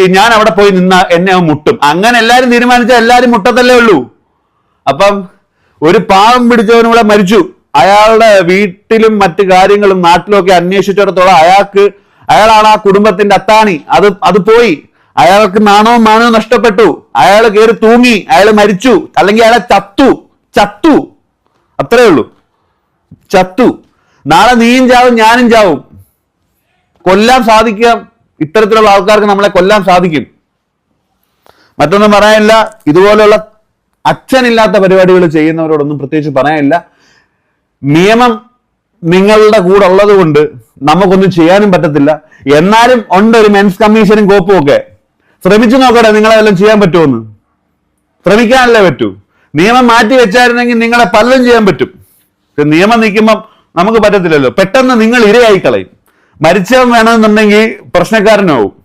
ഞാൻ അവിടെ പോയി നിന്ന എന്നെ അവൻ മുട്ടും. അങ്ങനെ എല്ലാരും തീരുമാനിച്ചാൽ എല്ലാരും മുട്ടത്തല്ലേ ഉള്ളൂ. അപ്പം ഒരു പാവം പിടിച്ചവനും കൂടെ മരിച്ചു. അയാളുടെ വീട്ടിലും മറ്റു കാര്യങ്ങളും നാട്ടിലും ഒക്കെ അന്വേഷിച്ചിടത്തോളം അയാളാണ് ആ കുടുംബത്തിന്റെ അത്താണി. അത് പോയി. അയാൾക്ക് നാണവും മാനവും നഷ്ടപ്പെട്ടു. അയാൾ കയറി തൂങ്ങി, അയാൾ മരിച്ചു. അല്ലെങ്കിൽ അയാളെ ചത്തു അത്രേ ഉള്ളൂ. ചത്തു. നാളെ നീയും ചാവും, ഞാനും ചാവും. കൊല്ലാൻ സാധിക്കാം. ഇത്തരത്തിലുള്ള ആൾക്കാർക്ക് നമ്മളെ കൊല്ലാൻ സാധിക്കും. മറ്റൊന്നും പറയാനില്ല. ഇതുപോലെയുള്ള അച്ഛനില്ലാത്ത പരിപാടികൾ ചെയ്യുന്നവരോടൊന്നും പ്രത്യേകിച്ച് പറയാനില്ല. നിയമം നിങ്ങളുടെ കൂടെ ഉള്ളത് കൊണ്ട് നമുക്കൊന്നും ചെയ്യാനും പറ്റത്തില്ല. എന്നാലും ഉണ്ട് ഒരു മെൻസ് കമ്മീഷനും കോപ്പും ഒക്കെ. ശ്രമിച്ചു നോക്കട്ടെ നിങ്ങളെ വല്ലതും ചെയ്യാൻ പറ്റുമെന്ന്. ശ്രമിക്കാനല്ലേ പറ്റൂ. നിയമം മാറ്റി വെച്ചായിരുന്നെങ്കിൽ നിങ്ങളെ പലതും ചെയ്യാൻ പറ്റും. നിയമം നിൽക്കുമ്പം നമുക്ക് പറ്റത്തില്ലല്ലോ. പെട്ടെന്ന് നിങ്ങൾ ഇരയായി കളയും. മരിച്ചവൻ വേണമെന്നുണ്ടെങ്കിൽ പ്രശ്നക്കാരനാവും.